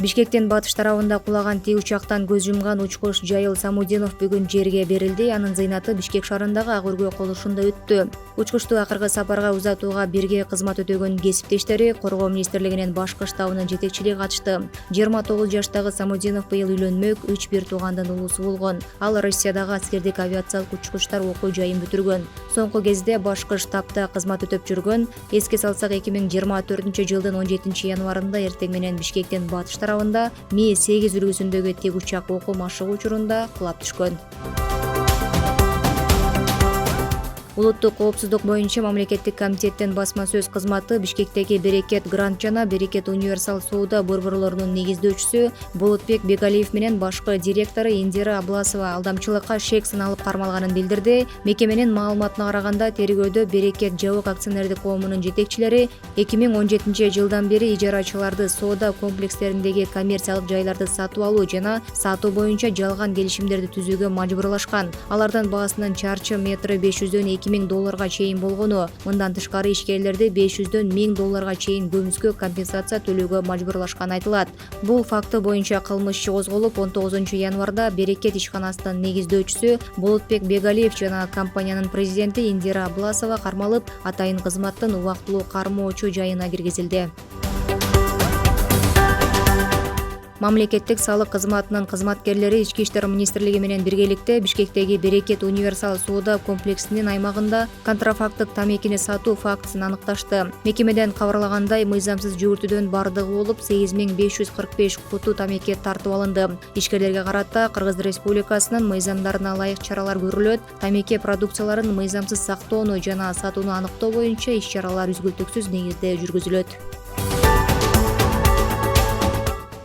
Бишкектин батыш тарабында кулаган тик учактан көз жумган учкуч Жайыл Самудинов бүгүн жерге берилди. Анын зыйнаты Бишкек шаарындагы Ак Өргө колушунда өттү. Учкучту акыркы сапарга узатууга бирге кызмат өтөгөн кесиптештери, Коргоо министрлигинин башкы штабынын жетекчилиги катышты. 29 жаштагы Самудинов быйыл үйлөнмөк, 3 бир туугандын уулусу болгон. Ал Россиядагы аскердик авиациялык учкучтар окуу жайын бүтүргөн. Соңку кезде башкы штабта кызмат өтөп жүргөн. Эске салсак 2024-жылдын 17 январында эртең менен Бишкектин батыш тарабында Ми-8 үлгүсүндөгү тик учак окуу машыгуу учурунда кулап түшкөн. Улуттук коопсуздук боюнча мамлекеттик комитеттин басма сөз кызматы Бишкектеги Берекет Грант жана Берекет Универсал соода борборлорунун негиздөөчүсү Болотбек Бегалиев менен башкы директору Индира Абласова алдамчылыкка шек сыналып кармалганын билдирди. Мекеменин маалыматына караганда, тергөөдө Берекет Жабык акционердик коомунун жетекчилери 2017 жылдан бери ижарачыларды соода комплекстериндеги коммерциялык жайларды сатып алуу жана сатуу боюнча жалган келишимдерди түзүүгө мажбурлашкан. Алардын баасынын чарчы метри $500 $2000 чейин болгону. Мындан тышкары ишкерлерди $500 $1000 чейин көмүскө компенсация төлөөгө мажбурлашканы айтылат. Бул факты боюнча кылмыш иши козголуп, 19 январда Берекет ишканасынын негиздөөчүсү Болотбек Бегалиев жана компаниянын президенти Индира Абласова кармалып, атайын кызматтын убактылуу кармоочу жайына киргизилди. Мамлекеттик салык кызматынын кызматкерлери Ички иштер министрлиги менен биргеликте Бишкектеги Берекет Универсал соода комплексинин аймагында контрафакттык тамекини сатуу фактысын аныкташты. Мекемеден кабарлагандай, мыйзамсыз жүгүртүүдөн бардыгы болуп 8545 куту тамеки тартып алынды. Ишкерлерге карата Кыргыз Республикасынын мыйзамдарына ылайык чаралар көрүлөт. Тамеки продукцияларын мыйзамсыз сактоону жана сатууну аныктоо боюнча иш-чаралар үзгүлтүксүз негизде жүргүзүлөт.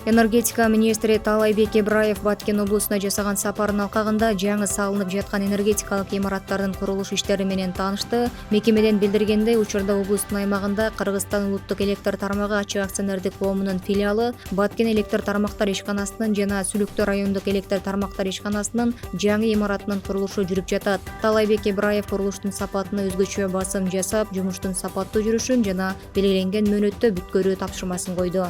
Энергетика министри Таалайбек Ибраев Баткен облусуна жасаган сапардын алкагында жаңы салынып жаткан энергетикалык имараттардын курулуш иштери менен таанышты. Мекемеден билдиргендей, учурда облустун аймагында Кыргызстан улуттук электр тармагы ачык акционердик коомунун филиалы, Баткен электр тармактар ишканасынын жана Сүлүктө райондук электр тармактар ишканасынын жаңы имараттын курулушу жүрүп жатат. Таалайбек Ибраев курулуштун сапатына өзгөчө басым жасап, жумуштун сапаттуу жүрүшүн жана белгиленген мөөнөттө бүткөрүү тапшырмасын койду.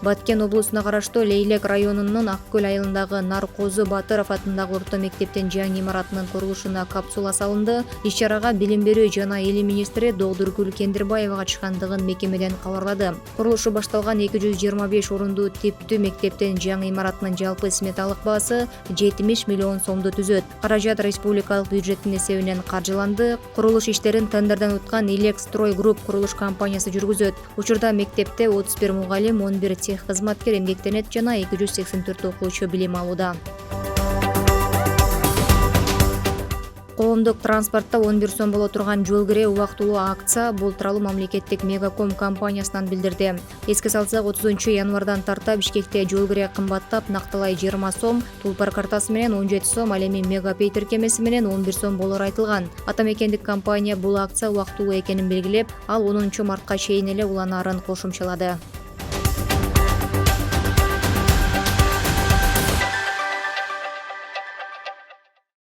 Баткен облусуна караштуу Лейлек районунун Ак Көл айылындагы Наркозу Батыров атындагы орто мектептин жаңы имараттын курулушуна капсула салынды. Иш-чарага билим берүү жана эл министри Догдургүл Кендирбаева катышкандыгын мекемеден кабарлады. Курулушу башталган 225 орундуу типтүү мектептин жаңы имараттын жалпы сметалык баасы 70 миллион сомду түзөт. Каражат республикалык бюджеттин эсебинен каржыланды. Курулуш иштерин тендерден уткан Илек Строй Групп курулуш компаниясы жүргүзөт. Учурда мектепте 31 мугалим, 11 кызматкер эмгектенет жана 284 окуучу билим алууда. Коомдук транспортто 11 сом боло турган жол кире убактылуу акция бул тууралуу мамлекеттик Мегаком компаниясынан билдирди. Эске салсак, 30 январдан тарта Бишкекте жол кире кымбаттап, нактылай 20 сом, Тулпар картасы менен 17 сом, ал эми Мегапей тиркемеси менен 11 сом болору айтылган. Атамекендик компания бул акция убактылуу экенин белгилеп, ал 10 мартка чейин эле уланаарын кошумчалады.